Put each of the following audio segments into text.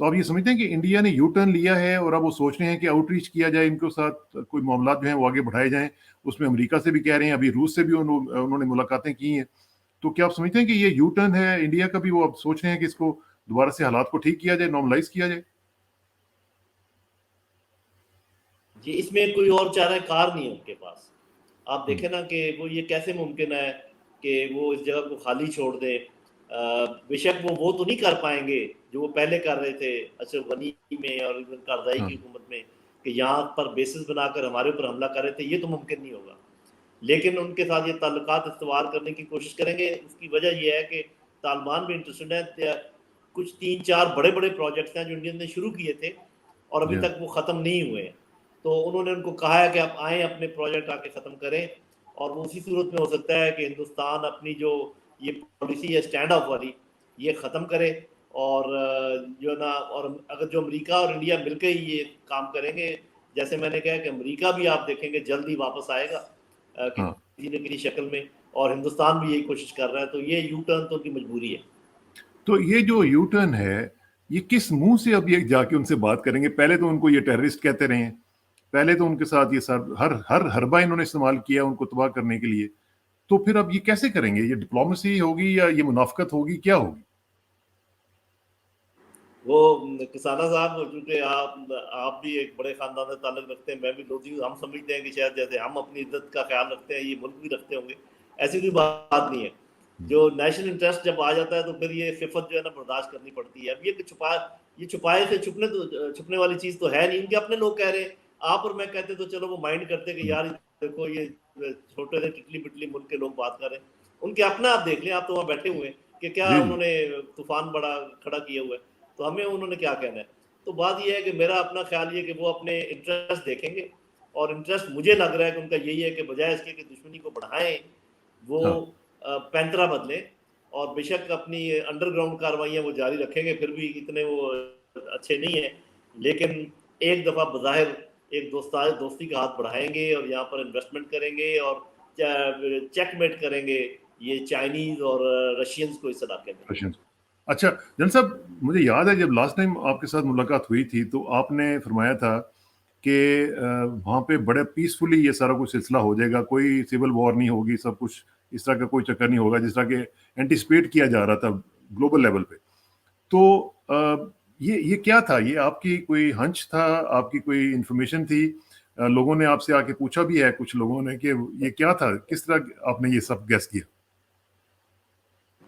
تو آپ یہ سمجھتے ہیں کہ انڈیا نے یو ٹرن لیا ہے اور اب وہ سوچ رہے ہیں کہ آؤٹ ریچ کیا جائے ان کے ساتھ، کوئی معاملات جو ہیں وہ آگے بڑھائے جائیں؟ اس میں امریکہ سے بھی کہہ رہے ہیں، ابھی روس سے بھی انہوں نے ملاقاتیں کی ہیں. تو کیا آپ سمجھتے ہیں کہ یہ یو ٹرن ہے انڈیا کا بھی، وہ اب سوچ رہے ہیں کہ اس کو دوبارہ سے حالات کو ٹھیک کیا جائے، نارملائز کیا جائے؟ جی اس میں کوئی اور چارہ کار نہیں ہے ان کے پاس. آپ دیکھیں نا کہ وہ یہ کیسے ممکن ہے کہ وہ اس جگہ کو خالی چھوڑ دیں. بے شک وہ تو نہیں کر پائیں گے جو وہ پہلے کر رہے تھے اشرف غنی میں اور کارزائی کی حکومت میں، کہ یہاں پر بیسس بنا کر ہمارے اوپر حملہ کر رہے تھے. یہ تو ممکن نہیں ہوگا، لیکن ان کے ساتھ یہ تعلقات استوار کرنے کی کوشش کریں گے. اس کی وجہ یہ ہے کہ طالبان بھی انٹرسٹڈ ہیں. کچھ 3-4 بڑے بڑے پروجیکٹس ہیں جو انڈین نے شروع کیے تھے اور ابھی تک وہ ختم نہیں ہوئے ہیں. تو انہوں نے ان کو کہا ہے کہ آپ آئیں اپنے پروجیکٹ آ کے ختم کریں، اور وہ اسی صورت میں ہو سکتا ہے کہ ہندوستان اپنی جو یہ پالیسی ہے اسٹینڈ آف والی یہ ختم کرے. اور جو نا، اور اگر جو امریکہ اور انڈیا مل کے ہی یہ کام کریں گے، جیسے میں نے کہا کہ امریکہ بھی آپ دیکھیں گے جلد ہی واپس آئے گا کسی نہ کسی شکل میں، اور ہندوستان بھی یہی کوشش کر رہا ہے. تو یہ یو ٹرن تو ان کی مجبوری ہے. تو یہ جو یو ٹرن ہے یہ کس منہ سے اب یہ جا کے ان سے بات کریں گے؟ پہلے تو ان کو یہ ٹیررسٹ کہتے رہے ہیں، پہلے تو ان کے ساتھ یہ ہر حربہ انہوں نے استعمال کیا ان کو تباہ کرنے کے لیے. تو پھر اب یہ کیسے کریں گے؟ یہ ڈپلومیسی ہوگی یا یہ منافقت ہوگی، کیا ہوگی؟ وہ کسانہ صاحب، چونکہ آپ بھی ایک بڑے خاندان سے تعلق رکھتے ہیں، میں بھی لودھی ہوں، ہم سمجھتے ہیں کہ شاید جیسے ہم اپنی عزت کا خیال رکھتے ہیں یہ ملک بھی رکھتے ہوں گے. ایسی کوئی بات نہیں ہے. جو نیشنل انٹرسٹ جب آ جاتا ہے تو پھر یہ صفت جو ہے نا برداشت کرنی پڑتی ہے. اب یہ چھپائے سے چھپنے والی چیز تو ہے نہیں. ان کے اپنے لوگ کہہ رہے ہیں، آپ اور میں کہتے تو چلو وہ مائنڈ کرتے کہ یار دیکھو یہ چھوٹے سے ٹٹلی پٹلی ملک کے لوگ بات کر رہے ہیں. ان کے اپنا آپ دیکھ لیں، آپ تو وہاں بیٹھے ہوئے ہیں کہ کیا انہوں نے طوفان بڑا کھڑا کیا ہوا ہے، تو ہمیں انہوں نے کیا کہنا ہے. تو بات یہ ہے کہ میرا اپنا خیال یہ کہ وہ اپنے انٹرسٹ دیکھیں گے، اور انٹرسٹ مجھے لگ رہا ہے کہ ان کا یہی ہے کہ بجائے اس کے کہ دشمنی کو بڑھائیں، وہ پینترا بدلیں، اور بے شک اپنی انڈر گراؤنڈ کاروائیاں وہ جاری رکھیں گے. پھر بھی اتنے وہ اچھے نہیں ہیں، لیکن ایک دفعہ بظاہر ایک دوستی کا ہاتھ بڑھائیں گے اور یہاں پر انویسٹمنٹ کریں گے اور چیک میٹ کریں گے یہ چائنیز اور رشینز کو اس علاقے میں. اچھا جن صاحب، مجھے یاد ہے جب لاسٹ ٹائم آپ کے ساتھ ملاقات ہوئی تھی تو آپ نے فرمایا تھا کہ وہاں پہ بڑے پیسفلی یہ سارا کچھ سلسلہ ہو جائے گا، کوئی سول وار نہیں ہوگی، سب کچھ اس طرح کا کوئی چکر نہیں ہوگا جس طرح کہ اینٹیسپیٹ کیا جا رہا تھا گلوبل لیول پہ. تو یہ کیا تھا؟ یہ آپ کی کوئی ہنچ تھا؟ آپ کی کوئی انفارمیشن تھی؟ لوگوں نے آپ سے آ کے پوچھا بھی ہے کچھ لوگوں نے کہ یہ کیا تھا؟ کس طرح آپ نے یہ سب گیس کیا؟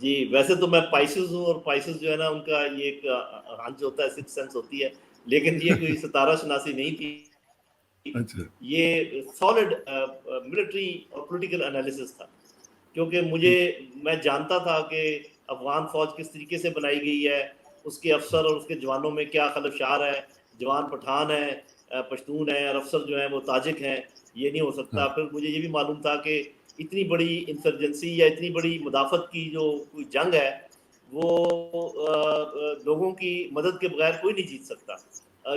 جی ویسے تو میں پائسز ہوں، اور پائسز جو ہے نا ان کا یہ ایک ہنچ ہوتا ہے، سکس سینس ہوتی ہے، لیکن یہ کوئی ستارہ شناسی نہیں تھی. اچھا یہ سالڈ ملٹری اور پولیٹیکل انالیسس تھا. کیونکہ میں جانتا تھا کہ افغان فوج کس طریقے سے بنائی گئی ہے، اس کے افسر اور اس کے جوانوں میں کیا خلفشار ہے. جوان پٹھان ہیں، پشتون ہیں، اور افسر جو ہیں وہ تاجک ہیں. یہ نہیں ہو سکتا. پھر مجھے یہ بھی معلوم تھا کہ اتنی بڑی انسرجنسی یا اتنی بڑی مدافعت کی جو کوئی جنگ ہے وہ لوگوں کی مدد کے بغیر کوئی نہیں جیت سکتا.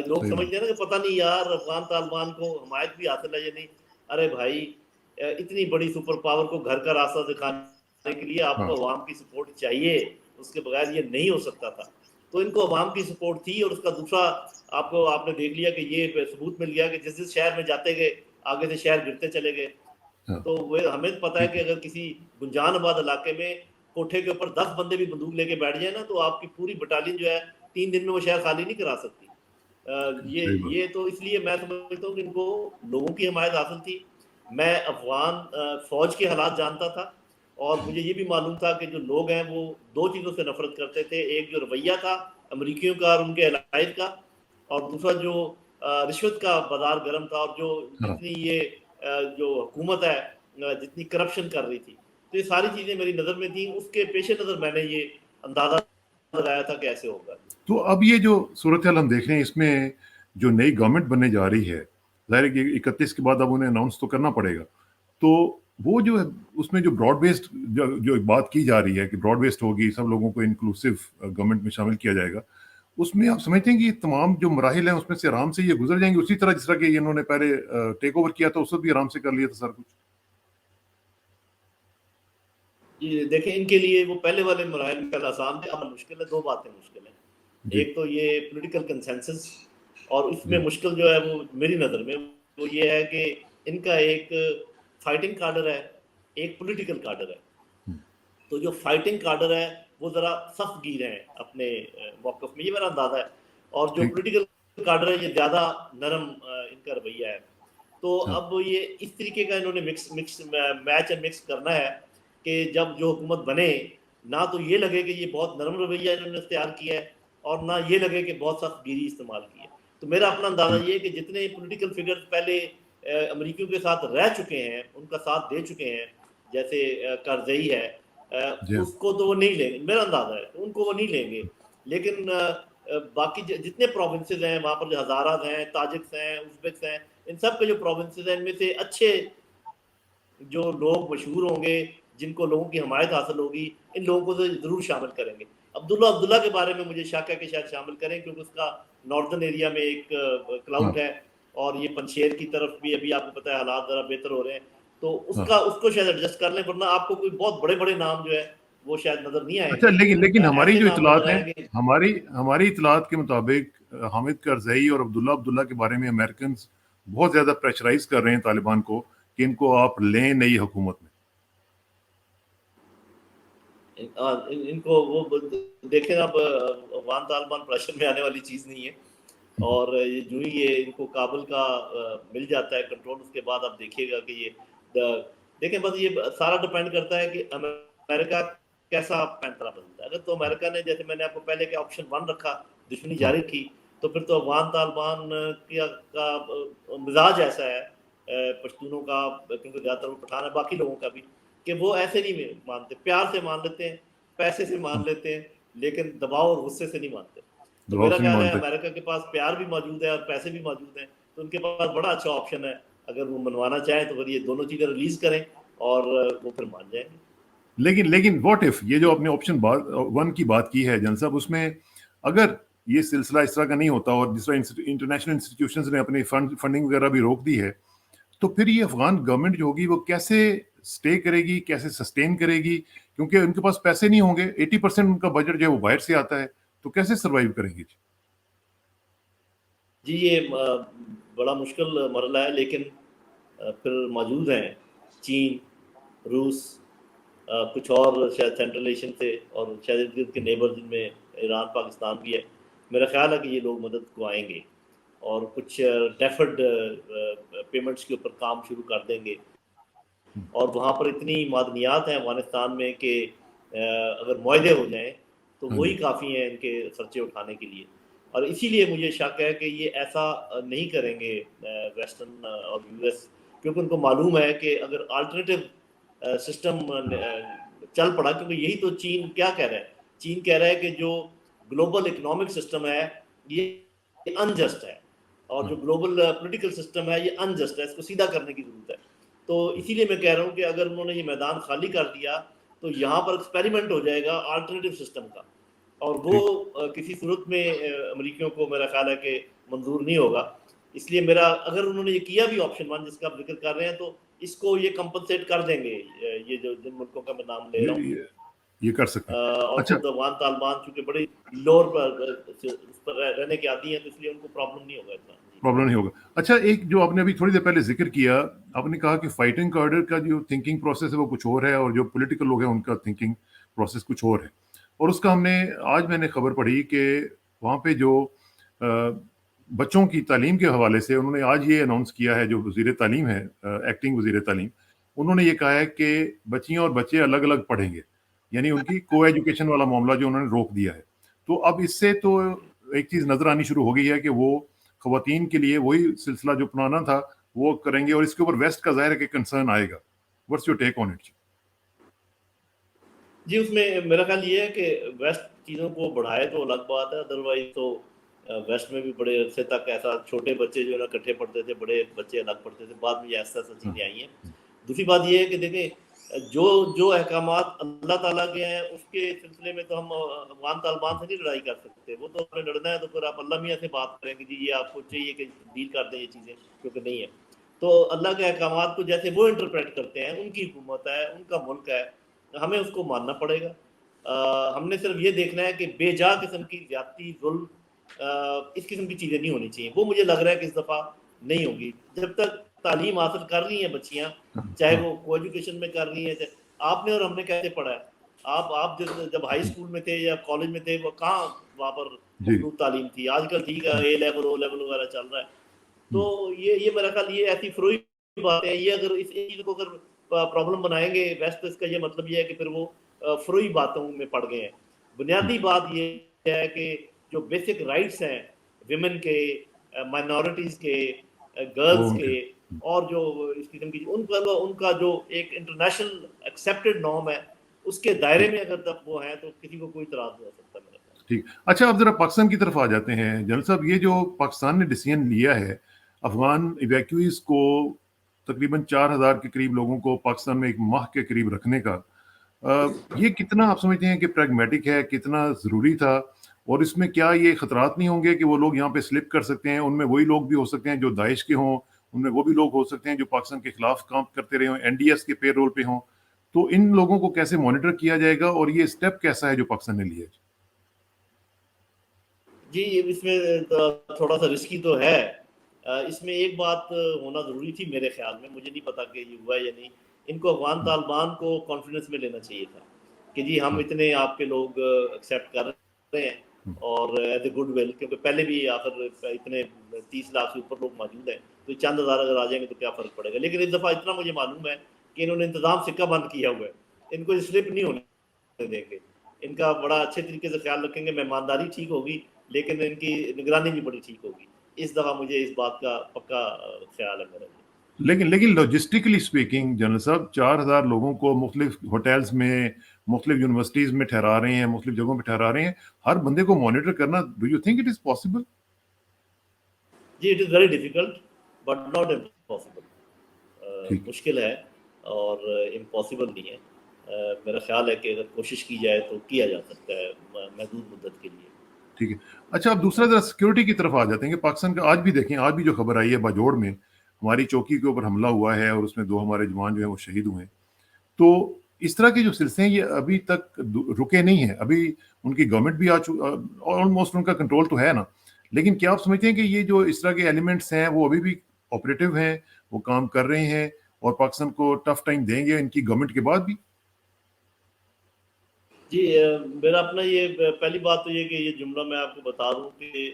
لوگ سمجھتے ہیں نا کہ پتہ نہیں یار افغان طالبان کو حمایت بھی حاصل ہے یا نہیں. ارے بھائی، اتنی بڑی سپر پاور کو گھر کا راستہ دکھانے کے لیے آپ کو عوام کی سپورٹ چاہیے، اس کے بغیر یہ نہیں ہو سکتا تھا. تو ان کو عوام کی سپورٹ تھی. اور اس کا دوسرا آپ نے دیکھ لیا کہ یہ ثبوت مل گیا کہ جس شہر میں جاتے گئے آگے سے شہر گرتے چلے گئے. تو وہ ہمیں پتہ ہے کہ اگر کسی گنجان آباد علاقے میں کوٹھے کے اوپر 10 بندے بھی بندوق لے کے بیٹھ جائیں نا تو آپ کی پوری بٹالین جو ہے 3 دن میں وہ شہر خالی نہیں کرا سکتی. یہ تو اس لیے میں سمجھتا ہوں کہ ان کو لوگوں کی حمایت حاصل تھی. میں افغان فوج کے حالات جانتا تھا، اور مجھے یہ بھی معلوم تھا کہ جو لوگ ہیں وہ 2 چیزوں سے نفرت کرتے تھے. ایک جو رویہ تھا امریکیوں کا اور ان کے الائد کا، اور دوسرا جو رشوت کا بازار گرم تھا، اور جو جتنی یہ جو حکومت ہے جتنی کرپشن کر رہی تھی. تو یہ ساری چیزیں میری نظر میں تھیں. اس کے پیش نظر میں نے یہ اندازہ لگایا تھا کہ ایسے ہوگا. تو اب یہ جو صورتحال ہم دیکھ رہے ہیں اس میں جو نئی گورنمنٹ بننے جا رہی ہے، ظاہر ہے کہ 31 کے بعد اب انہیں اناؤنس تو کرنا پڑے گا. تو وہ جو ہے اس میں جو براڈ بیسڈ جو بات کی جا رہی ہے کہ براڈ بیسڈ ہوگی، سب لوگوں کو انکلوسیو گورنمنٹ میں شامل کیا جائے گا، اس میں آپ سمجھتے ہیں کہ یہ تمام جو مراحل ہیں اس میں سے آرام سے یہ گزر جائیں گے اسی طرح جس طرح کہ انہوں نے پہلے ٹیک اوور کیا تھا اس وقت بھی آرام سے کر لیا تھا سارا کچھ؟ دیکھیں ان کے لیے وہ پہلے والے مراحل میں آسان تھے، اب مشکل ہے. 2 باتیں مشکل ہیں. ایک تو یہ پولیٹیکل کنسنسس، اور اس میں مشکل جو ہے وہ میری نظر میں وہ یہ ہے کہ ان کا ایک فائٹنگ کارڈر ہے، ایک پولیٹیکل کارڈر ہے. تو جو فائٹنگ کارڈر ہے وہ ذرا سخت گیر ہیں اپنے موقف میں، یہ میرا اندازہ ہے. اور جو پولیٹیکل کارڈر ہے یہ زیادہ نرم ان کا رویہ ہے. تو اب یہ اس طریقے کا انہوں نے میچ اینڈ مکس کرنا ہے کہ جب جو حکومت بنے نہ تو یہ لگے کہ یہ بہت نرم رویہ انہوں نے اختیار کیا ہے اور نہ یہ لگے کہ بہت سخت گیری استعمال کی ہے. تو میرا اپنا اندازہ یہ ہے کہ جتنے پولیٹیکل فگر پہلے امریکیوں کے ساتھ رہ چکے ہیں، ان کا ساتھ دے چکے ہیں، جیسے کارزئی ہے، اس کو تو وہ نہیں لیں گے، میرا اندازہ ہے ان کو وہ نہیں لیں گے. لیکن باقی جتنے پروونسز ہیں وہاں پر جو ہزارات ہیں، تاجکس ہیں، ازبکس ہیں، ان سب کے جو پروونسز ہیں ان میں سے اچھے جو لوگ مشہور ہوں گے، جن کو لوگوں کی حمایت حاصل ہوگی، ان لوگوں کو تو ضرور شامل کریں گے. عبداللہ کے بارے میں مجھے شک ہے کہ شاید شامل کریں، کیونکہ اس کا ناردرن ایریا میں ایک کلاؤٹ ہے، اور یہ پنشیر کی طرف بھی ابھی آپ کو پتہ ہے حالات ذرا بہتر ہو رہے ہیں، تو اس کو شاید ایڈجسٹ کر لیں، ورنہ آپ کو کوئی بہت بڑے بڑے نام جو ہے وہ شاید نظر نہیں آئیں اچھا، گے. لیکن ہماری ایسے جو نام اطلاعات نظر ہیں، آئیں گے. ہماری اطلاعات کے مطابق حامد کرزئی اور عبداللہ کے بارے میں امریکنز بہت زیادہ پریشرائز کر رہے ہیں طالبان کو کہ ان کو آپ لیں نئی حکومت میں. ان کو وہ دیکھیں، اب افغان طالبان پریشر میں آنے والی چیز نہیں ہے، اور جو ہی یہ ان کو کابل کا مل جاتا ہے کنٹرول، اس کے بعد آپ دیکھیے گا کہ یہ دیکھیں، بس یہ سارا ڈپینڈ کرتا ہے کہ امریکہ کیسا پینترا بدلتا ہے. اگر تو امریکہ نے، جیسے میں نے آپ کو پہلے کہ آپشن 1 رکھا، دشمنی جاری کی، تو پھر تو افغان طالبان کا مزاج ایسا ہے پشتونوں کا، کیونکہ زیادہ تر وہ پٹھان ہے، باقی لوگوں کا بھی، کہ وہ ایسے نہیں مانتے، پیار سے مان لیتے ہیں، پیسے سے مان لیتے ہیں، لیکن دباؤ اور غصے سے نہیں مانتے. تو میرا خیال ہے امریکہ کے پاس پیار بھی موجود ہے اور پیسے بھی موجود ہیں، تو ان کے پاس بڑا اچھا آپشن ہے. اگر وہ منوانا چاہیں تو پھر یہ دونوں چیزیں ریلیز کریں اور وہ پھر مان جائیں گے. لیکن واٹ اف، یہ جو آپ نے آپشن 1 کی بات کی ہے جن صاحب، اس میں اگر یہ سلسلہ اس طرح کا نہیں ہوتا اور جس طرح انٹرنیشنل انسٹیٹیوشنز نے اپنی فنڈنگ وغیرہ بھی روک دی ہے، تو پھر یہ افغان گورنمنٹ جو ہوگی وہ کیسے سٹے کرے گی، کیسے سسٹین کرے گی؟ کیونکہ ان کے پاس پیسے نہیں ہوں گے، 80% ان کا بجٹ جو ہے وہ باہر سے آتا ہے، تو کیسے سروائیو کریں گے؟ جی یہ بڑا مشکل مرحلہ ہے، لیکن پھر موجود ہیں چین، روس، کچھ اور شاید سینٹرل ایشین سے، اور شاید ارد گرد کے نیبر جن میں ایران، پاکستان بھی ہے. میرا خیال ہے کہ یہ لوگ مدد کو آئیں گے اور کچھ ڈیفرڈ پیمنٹس کے اوپر کام شروع کر دیں گے. اور وہاں پر اتنی معدنیات ہیں افغانستان میں کہ اگر معاہدے ہو جائیں تو وہی کافی ہیں ان کے خرچے اٹھانے کے لیے. اور اسی لیے مجھے شک ہے کہ یہ ایسا نہیں کریں گے ویسٹرن اور یو ایس، کیونکہ ان کو معلوم ہے کہ اگر آلٹرنیٹیو سسٹم چل پڑا، کیونکہ یہی تو چین کیا کہہ رہا ہے، چین کہہ رہا ہے کہ جو گلوبل اکنامک سسٹم ہے یہ انجسٹ ہے، اور جو گلوبل پولیٹیکل سسٹم ہے یہ انجسٹ ہے، اس کو سیدھا کرنے کی ضرورت ہے. تو اسی لیے میں کہہ رہا ہوں کہ اگر انہوں نے یہ میدان خالی کر دیا تو یہاں پر ایکسپیریمنٹ ہو جائے گا آلٹرنیٹیو سسٹم کا، اور وہ کسی صورت میں امریکیوں کو میرا خیال ہے کہ منظور نہیں ہوگا. اس لیے میرا، اگر انہوں نے یہ کیا بھی آپشن 1 جس کا آپ ذکر کر رہے ہیں، تو اس کو یہ کمپنسیٹ کر دیں گے، یہ جو جن ملکوں کا میں نام لے رہا ہوں، یہ کر سکتے ہیں. اور اچھا، خود افغان طالبان چونکہ بڑے لوور پر رہنے کے عادی ہیں، تو اس لیے ان کو پرابلم نہیں ہوگا اتنا. پرابلم نہیں ہوگا. اچھا، ایک جو آپ نے ابھی تھوڑی دیر پہلے ذکر کیا، آپ نے کہا کہ فائٹنگ کارڈر کا جو تھنکنگ پروسیس ہے وہ کچھ اور ہے، اور جو پولیٹیکل لوگ ہیں ان کا تھنکنگ پروسیس کچھ اور ہے. اور اس کا آج میں نے خبر پڑھی کہ وہاں پہ جو بچوں کی تعلیم کے حوالے سے انہوں نے آج یہ اناؤنس کیا ہے، جو وزیر تعلیم ہے، ایکٹنگ وزیر تعلیم، انہوں نے یہ کہا ہے کہ بچیاں اور بچے الگ الگ پڑھیں گے، یعنی ان کی کو ایجوکیشن والا معاملہ جو انہوں نے روک دیا ہے. تو اب اس سے تو ایک چیز نظر آنی شروع ہو گئی ہے کہ وہ خواتین کے لیے وہی سلسلہ جو اپنانا تھا وہ کریں گے، اور اس کے اوپر ویسٹ کا ظاہر ہے کہ کنسرن آئے گا. What's your take on it? جی اس میں میرا خیال یہ ہے کہ ویسٹ چیزوں کو بڑھائے تو الگ بات ہے، ادروائز تو ویسٹ میں بھی بڑے عرصے تک ایسا چھوٹے بچے جو ہے نا اکٹھے پڑھتے تھے، بڑے بچے الگ پڑھتے تھے، بعد میں یہ ایسا چیزیں آئی ہیں. دوسری بات یہ ہے کہ دیکھیں جو احکامات اللہ تعالیٰ کے ہیں اس کے سلسلے میں تو ہم افغان طالبان سے نہیں لڑائی کر سکتے. وہ تو ہمیں لڑنا ہے تو پھر آپ اللہ میاں سے بات کریں کہ جی یہ آپ کو چاہیے کہ ڈیل کر دیں یہ چیزیں، کیونکہ نہیں ہے. تو اللہ کے احکامات کو جیسے وہ انٹرپریٹ کرتے ہیں، ان کی حکومت ہے، ان کا ملک ہے، ہمیں اس کو ماننا پڑے گا. ہم نے صرف یہ دیکھنا ہے کہ بے جا قسم کی زیادتی ظلم اس قسم کی چیزیں نہیں ہونی چاہیے. وہ مجھے لگ رہا ہے کہ اس دفعہ نہیں ہوگی. جب تک تعلیم حاصل کر رہی ہیں بچیاں, چاہے وہ کو ایجوکیشن میں کر رہی ہیں, آپ نے اور ہم نے کیسے پڑھا ہے, آپ جب ہائی اسکول میں تھے یا کالج میں تھے, وہ کہاں وہاں پر مخلوط تعلیم تھی. آج کل ٹھیک ہے اے لیول او لیول وغیرہ چل رہا ہے. تو یہ میرا خیال یہ ایسی فروئی بات ہے. یہ اگر اس چیز کو اگر پرابلم بنائیں گے ویسٹ, تو اس کا یہ مطلب یہ ہے کہ پھر وہ فروئی باتوں میں پڑ گئے ہیں. بنیادی بات یہ ہے کہ جو بیسک رائٹس ہیں ویمن کے, مائنورٹیز کے, گرلز کے, اور جو اس قسم کی ان کا جو ایک انٹرنیشنل ایکسیپٹڈ نارم ہے, اس کے دائرے میں اگر تک وہ ہیں تو کسی کو کوئی اعتراض نہیں ہو سکتا میرا خیال. ٹھیک. اچھا, اب ذرا پاکستان کی طرف آ جاتے ہیں. جنرل صاحب, یہ جو پاکستان نے ڈیسیژن لیا ہے افغان ایویکویز کو تقریباً 4,000 کے قریب لوگوں کو پاکستان میں ایک ماہ کے قریب رکھنے کا, یہ کتنا آپ سمجھتے ہیں کہ پریگمیٹک ہے, کتنا ضروری تھا, اور اس میں کیا یہ خطرات نہیں ہوں گے کہ وہ لوگ یہاں پہ سلپ کر سکتے ہیں؟ ان میں وہی لوگ بھی ہو سکتے ہیں جو داعش کے ہوں, ان میں وہ بھی لوگ ہو سکتے ہیں جو پاکستان کے خلاف کام کرتے رہے ہوں, این ڈی ایس کے پے رول پہ ہوں. تو ان لوگوں کو کیسے مانیٹر کیا جائے گا, اور یہ اسٹیپ کیسا ہے جو پاکستان نے لیا ہے؟ جی, اس میں تھوڑا سا رسکی تو ہے. اس میں ایک بات ہونا ضروری تھی میرے خیال میں, مجھے نہیں پتا کہ یہ ہوا یا نہیں. ان کو افغان طالبان کو کانفیڈنس میں لینا چاہیے تھا کہ جی ہم اتنے آپ کے لوگ ایکسیپٹ کر رہے ہیں, اور ایز اے گڈ ول, کیونکہ پہلے بھی آخر اتنے 30 لاکھ سے اوپر لوگ موجود ہیں, تو چند ہزار اگر آ جائیں گے تو کیا فرق پڑے گا. لیکن اس دفعہ اتنا مجھے معلوم ہے کہ انہوں نے انتظام سکہ بند کیا ہوا ہے, ان کو سلپ نہیں ہونے دیں گے. ان کا بڑا اچھے طریقے سے خیال رکھیں گے. مہمانداری ٹھیک ہوگی, لیکن ان کی نگرانی بھی بڑی ٹھیک ہوگی. اس دفعہ مجھے اس بات کا پکا خیال ہے میرا. لیکن لاجسٹکلی اسپیکنگ جنرل صاحب, 4,000 لوگوں کو مختلف ہوٹلز میں, مختلف یونیورسٹیز میں ٹھہرا رہے ہیں, مختلف جگہوں پہ ٹھہرا رہے ہیں, ہر بندے کو مانیٹر کرنا, do you think it is possible? جی, it is very difficult but not impossible. مشکل ہے اور امپاسبل نہیں ہے. میرا خیال ہے کہ اگر کوشش کی جائے تو کیا جا سکتا ہے محدود مدت کے لیے. ٹھیک ہے. اچھا, اب دوسرا ذرا سیکورٹی کی طرف آ جاتے ہیں کہ پاکستان کا آج بھی دیکھیں, آج بھی جو خبر آئی ہے باجوڑ میں ہماری چوکی کے اوپر حملہ ہوا ہے اور اس میں 2 ہمارے جوان جو ہیں وہ شہید ہوئے ہیں. تو اس طرح کے جو سلسلے ہیں یہ ابھی تک رکے نہیں ہیں. ابھی ان کی گورنمنٹ بھی آلموسٹ ان کا کنٹرول تو ہے نا, لیکن کیا آپ سمجھتے ہیں کہ یہ جو اس طرح کے ایلیمنٹس ہیں وہ ابھی بھی آپریٹو ہیں, وہ کام کر رہے ہیں, اور پاکستان کو ٹف ٹائم دیں گے ان کی گورنمنٹ کے بعد بھی؟ جی, میرا اپنا یہ پہلی بات تو یہ کہ یہ جملہ میں آپ کو بتا دوں کہ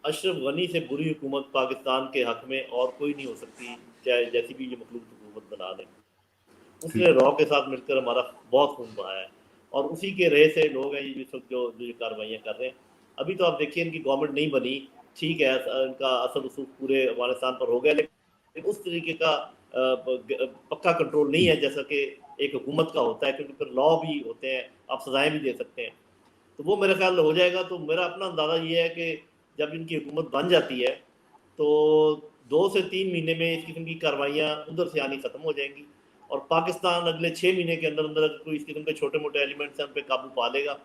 اشرف غنی سے بری حکومت پاکستان کے حق میں اور کوئی نہیں ہو سکتی, چاہے جیسی بھی یہ مخلوق حکومت بنا دیں. اس نے رو کے ساتھ مل کر ہمارا بہت خون بہایا ہے, اور اسی کے رہے سے لوگ ہیں یہ جو یہ کارروائیاں کر رہے ہیں. ابھی تو آپ دیکھیے ان کی گورنمنٹ نہیں بنی, ٹھیک ہے, ان کا اثر رسوخ پورے افغانستان پر ہو گیا, لیکن اس طریقے کا پکا کنٹرول نہیں ہے جیسا کہ ایک حکومت کا ہوتا ہے, کیونکہ پھر لا بھی ہوتے ہیں, آپ سزائیں بھی دے سکتے ہیں. تو وہ میرے خیال ہو جائے گا. تو میرا اپنا اندازہ یہ ہے کہ جب ان کی حکومت بن جاتی ہے تو 2 سے 3 مہینے میں اس قسم کی کارروائیاں ادھر سے آنی ختم ہو جائیں گی, اور پاکستان اگلے 6 مہینے کے اندر اندر کوئی اس قسم کے چھوٹے موٹے ایلیمنٹس ہیں ان پہ قابو پا لے گا.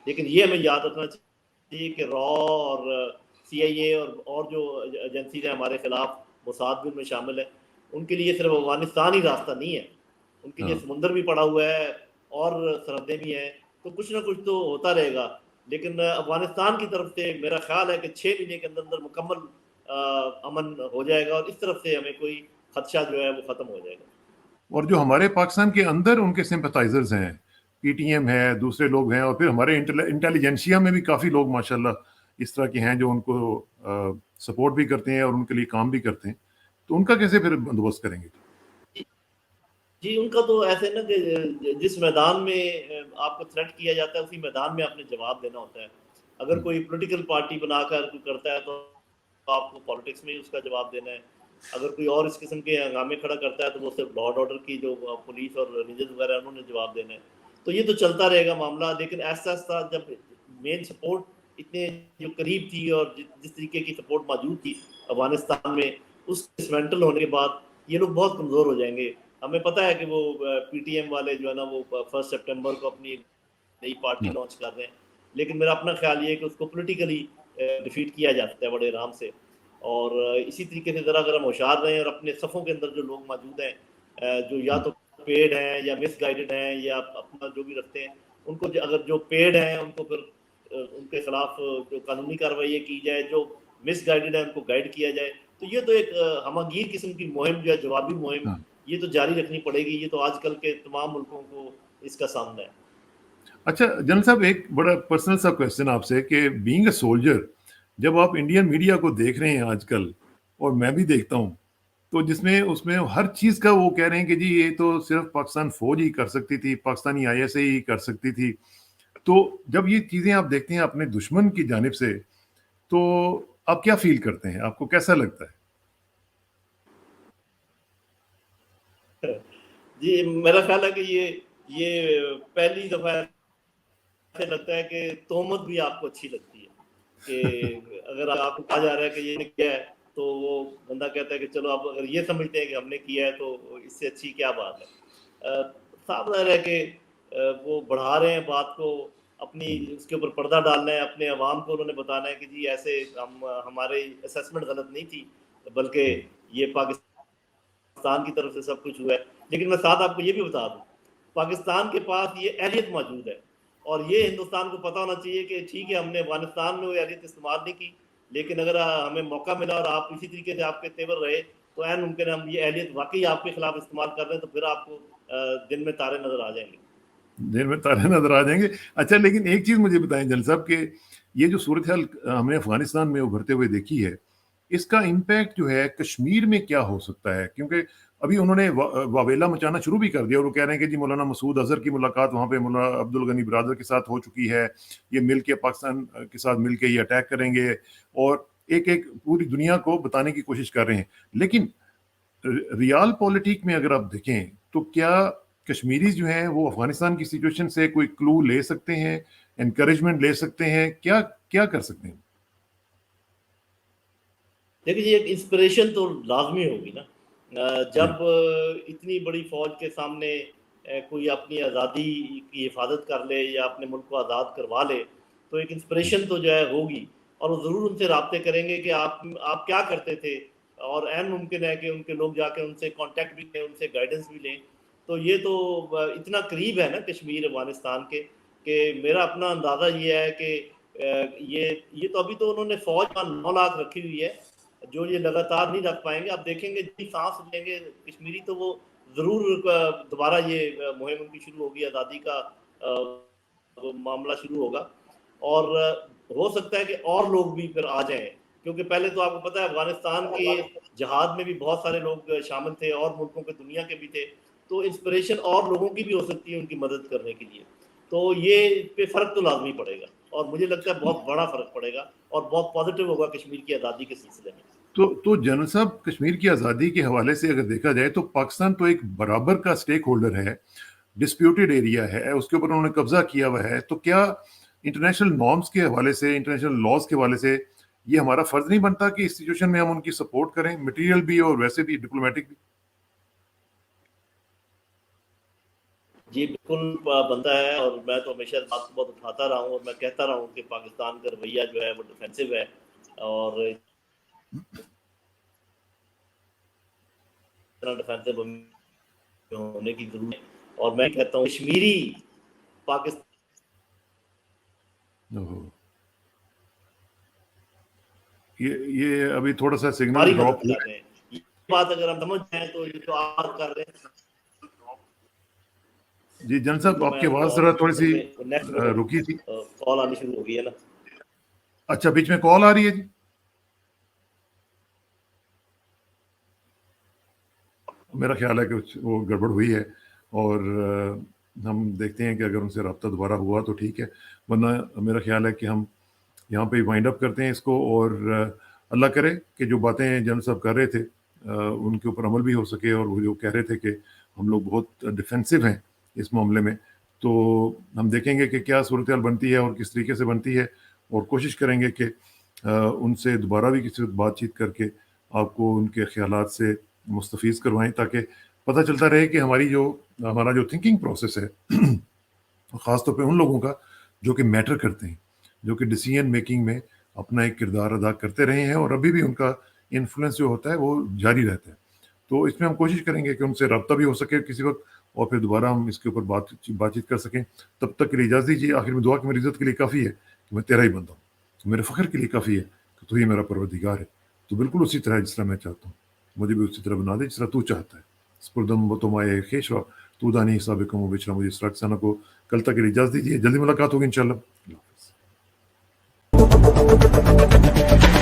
لیکن یہ ہمیں یاد رکھنا چاہیے کہ را اور سی آئی اے اور جو ایجنسیز ہیں ہمارے خلاف, موساد بھی ان میں شامل ہے, ان کے لیے صرف افغانستان ہی راستہ نہیں ہے, ان کے لیے سمندر بھی پڑا ہوا ہے اور سرحدیں بھی ہیں. تو کچھ نہ کچھ تو ہوتا رہے گا, لیکن افغانستان کی طرف سے میرا خیال ہے کہ 6 مہینے کے اندر اندر مکمل امن ہو جائے گا, اور اس طرف سے ہمیں کوئی خدشہ جو ہے وہ ختم ہو جائے گا. اور جو ہمارے پاکستان کے اندر ان کے سمپتھائزرز ہیں, پی ٹی ایم ہے, دوسرے لوگ ہیں, اور پھر ہمارے انٹیلیجنسیا میں بھی کافی لوگ ماشاءاللہ اس طرح کے ہیں جو ان کو سپورٹ بھی کرتے ہیں اور ان کے لیے کام بھی کرتے ہیں, تو ان کا کیسے پھر بندوبست کریں گے؟ جی, ان کا تو ایسے نا کہ جس میدان میں آپ کو تھریٹ کیا جاتا ہے اسی میدان میں آپ نے جواب دینا ہوتا ہے. اگر کوئی پولیٹیکل پارٹی بنا کر کوئی کرتا ہے تو آپ کو پالیٹکس میں ہی اس کا جواب دینا ہے. اگر کوئی اور اس قسم کے ہنگامے کھڑا کرتا ہے تو وہ صرف لا اینڈ آرڈر کی جو پولیس اور رینجرز وغیرہ انہوں نے جواب دینا ہے. تو یہ تو چلتا رہے گا معاملہ, لیکن ایسا ایسا جب مین سپورٹ اتنے جو قریب تھی اور جس طریقے کی سپورٹ موجود تھی افغانستان میں, اس ڈسمینٹل ہونے کے بعد یہ لوگ بہت کمزور ہو جائیں گے. ہمیں پتہ ہے کہ وہ پی ٹی ایم والے جو ہے نا وہ 1 سپٹمبر کو اپنی نئی پارٹی لانچ کر رہے ہیں, لیکن میرا اپنا خیال یہ ہے کہ اس کو پولیٹیکلی ڈیفیٹ کیا جا سکتا ہے بڑے آرام سے. اور اسی طریقے سے ذرا اگر ہم ہوشیار رہیں اور اپنے صفوں کے اندر جو لوگ موجود ہیں جو یا تو پیڈ ہیں یا مس گائیڈڈ ہیں یا اپنا جو بھی رکھتے ہیں, ان کو اگر جو پیڈ ہیں ان کو پھر ان کے خلاف جو قانونی کارروائی کی جائے، جو مس گائیڈڈ ہے ان کو گائیڈ کیا جائے. تو یہ تو ایک ہماگیر قسم کی مہم جو ہے، جوابی مہم، ہاں. یہ تو جاری رکھنی پڑے گی. یہ تو آج کل کے تمام ملکوں کو اس کا سامنا ہے. اچھا جنرل صاحب، ایک بڑا پرسنل سا کوشچن آپ سے کہ بینگ اے سولجر، جب آپ انڈین میڈیا کو دیکھ رہے ہیں آج کل، اور میں بھی دیکھتا ہوں، تو جس میں اس میں ہر چیز کا وہ کہہ رہے ہیں کہ جی یہ تو صرف پاکستان فوج ہی کر سکتی تھی، پاکستانی آئی ایس اے ہی کر سکتی تھی. تو جب یہ چیزیں آپ دیکھتے ہیں اپنے دشمن کی جانب سے، تو آپ کیا فیل کرتے ہیں؟ آپ کو کیسا لگتا ہے؟ جی میرا خیال ہے کہ یہ پہلی دفعہ ایسے لگتا ہے کہ تہمت بھی آپ کو اچھی لگتی ہے، کہ اگر آپ کو کہا جا رہا ہے کہ یہ نے کیا ہے، تو وہ بندہ کہتا ہے کہ چلو آپ اگر یہ سمجھتے ہیں کہ ہم نے کیا ہے تو اس سے اچھی کیا بات ہے. صاف ظاہر ہے کہ وہ بڑھا رہے ہیں بات کو، اپنی اس کے اوپر پردہ ڈالنا ہے، اپنے عوام کو انہوں نے بتانا ہے کہ جی ایسے ہمارے اسیسمنٹ غلط نہیں تھی، بلکہ یہ پاکستان کی طرف سے سب کچھ ہوا ہے. لیکن میں ساتھ آپ کو یہ بھی بتا دوں، پاکستان کے پاس یہ اہلیت موجود ہے، اور یہ ہندوستان کو پتہ ہونا چاہیے کہ ٹھیک ہے ہم نے افغانستان میں وہ اہلیت استعمال نہیں کی، لیکن اگر ہمیں موقع ملا اور آپ اسی طریقے سے آپ کے تیور رہے تو عین ممکن ہے ہم یہ اہلیت واقعی آپ کے خلاف استعمال کر رہے ہیں، تو پھر آپ کو دن میں تارے نظر آ جائیں گے. دیر میں تارے نظر آ جائیں گے. اچھا لیکن ایک چیز مجھے بتائیں جنرل صاحب کہ یہ جو صورتحال ہم نے افغانستان میں ابھرتے ہوئے دیکھی ہے، اس کا امپیکٹ جو ہے کشمیر میں کیا ہو سکتا ہے؟ کیونکہ ابھی انہوں نے واویلا مچانا شروع بھی کر دیا، اور وہ کہہ رہے ہیں کہ جی مولانا مسعود اظہر کی ملاقات وہاں پہ مولانا عبد الغنی برادر کے ساتھ ہو چکی ہے، یہ مل کے پاکستان کے ساتھ مل کے یہ اٹیک کریں گے، اور ایک ایک پوری دنیا کو بتانے کی کوشش کر رہے ہیں. لیکن ریال پولیٹک میں اگر آپ دیکھیں تو کیا کشمیریز جو ہیں وہ افغانستان کی سچویشن سے کوئی کلو لے سکتے ہیں، انکریجمنٹ لے سکتے ہیں، کیا کر سکتے ہیں؟ دیکھیے یہ ایک انسپریشن تو لازمی ہوگی نا. جی جب اتنی بڑی فوج کے سامنے کوئی اپنی آزادی کی حفاظت کر لے یا اپنے ملک کو آزاد کروا لے، تو ایک انسپریشن تو جو ہے ہوگی، اور وہ ضرور ان سے رابطے کریں گے کہ آپ کیا کرتے تھے، اور عین ممکن ہے کہ ان کے لوگ جا کے ان سے کانٹیکٹ بھی لیں، ان سے گائیڈنس بھی لیں. تو یہ تو اتنا قریب ہے نا کشمیر افغانستان کے، کہ میرا اپنا اندازہ یہ ہے کہ یہ تو ابھی تو انہوں نے فوج کا 9 لاکھ رکھی ہوئی ہے، جو یہ لگاتار نہیں رکھ پائیں گے. آپ دیکھیں گے جتنی سانس لیں گے کشمیری تو وہ ضرور دوبارہ یہ مہم ان کی شروع ہوگی، آزادی کا معاملہ شروع ہوگا. اور ہو سکتا ہے کہ اور لوگ بھی پھر آ جائیں، کیونکہ پہلے تو آپ کو پتہ ہے افغانستان کے جہاد میں بھی بہت سارے لوگ شامل تھے، اور ملکوں کے دنیا کے بھی تھے، تو انسپریشن اور لوگوں کی بھی ہو سکتی ہے ان کی مدد کرنے کے لیے. تو یہ پہ فرق تو لازمی پڑے گا، اور مجھے لگتا ہے بہت بڑا فرق پڑے گا، اور بہت پازیٹیو ہوگا کشمیر کی آزادی کے سلسلے میں. تو جنرل صاحب، کشمیر کی آزادی کے حوالے سے اگر دیکھا جائے تو پاکستان تو ایک برابر کا سٹیک ہولڈر ہے، ڈسپیوٹیڈ ایریا ہے، اس کے اوپر انہوں نے قبضہ کیا ہوا ہے. تو کیا انٹرنیشنل نارمز کے حوالے سے، انٹرنیشنل لاز کے حوالے سے یہ ہمارا فرض نہیں بنتا کہ اس سچویشن میں ہم ان کی سپورٹ کریں، مٹیریل بھی اور ویسے بھی ڈپلومیٹک بھی؟ جی بالکل بنتا ہے، اور میں تو ہمیشہ اس بات کو بہت اٹھاتا رہا ہوں، اور میں کہتا رہا ہوں کہ پاکستان کا رویہ جو ہے وہ ڈیفینسو ہے، اور اتنا ڈیفینسو ہونے کی ضرورت ہے. اور میں کہتا ہوں کشمیری پاکستان یہ ابھی تھوڑا سا سگنل ہماری ڈراپ مدد ہوا کر ہے. رہے ہیں. یہ بات اگر ہم سمجھ جائیں تو یہ تو آپ کر رہے ہیں. جی جنرل جی صاحب، تو آپ میں کی آواز اور ذرا تھوڑی اصل سی میں نیکسٹ میں رکی تھی. کال آنی شروع ہو گئی ہے نا. اچھا، بیچ میں کال آ رہی ہے جی؟ میرا خیال ہے کہ وہ گڑبڑ ہوئی ہے، اور ہم دیکھتے ہیں کہ اگر ان سے رابطہ دوبارہ ہوا تو ٹھیک ہے، ورنہ میرا خیال ہے کہ ہم یہاں پہ وائنڈ اپ کرتے ہیں اس کو، اور اللہ کرے کہ جو باتیں جنرل صاحب کر رہے تھے ان کے اوپر عمل بھی ہو سکے. اور وہ جو کہہ رہے تھے کہ ہم لوگ بہت ڈیفینسو ہیں اس معاملے میں، تو ہم دیکھیں گے کہ کیا صورتحال بنتی ہے اور کس طریقے سے بنتی ہے، اور کوشش کریں گے کہ ان سے دوبارہ بھی کسی وقت بات چیت کر کے آپ کو ان کے خیالات سے مستفیض کروائیں، تاکہ پتہ چلتا رہے کہ ہمارا جو تھنکنگ پروسیس ہے خاص طور پہ ان لوگوں کا جو کہ میٹر کرتے ہیں، جو کہ ڈیسیژن میکنگ میں اپنا ایک کردار ادا کرتے رہے ہیں، اور ابھی بھی ان کا انفلوئنس جو ہوتا ہے وہ جاری رہتا ہے. تو اس میں ہم کوشش کریں گے کہ ان سے رابطہ بھی ہو سکے کسی وقت، اور پھر دوبارہ ہم اس کے اوپر بات چیت کر سکیں. تب تک کے لیے اجازت دیجیے. آخر میں دعا کہ میری عزت کے لیے کافی ہے کہ میں تیرا ہی بندہ ہوں, تو میرے فخر کے لیے کافی ہے کہ تو ہی میرا پروردگار ہے. تو بالکل اسی طرح جس طرح میں چاہتا ہوں مجھے بھی اسی طرح بنا دے جس طرح تو چاہتا ہے. سپردم و تمائے خیشوا تو دانی حساب کم و بچنا. مجھے اس رقصانہ کو کل تک کے لیے اجازت دیجیے. جلدی ملاقات ہوگی انشاءاللہ. اللہ حافظ.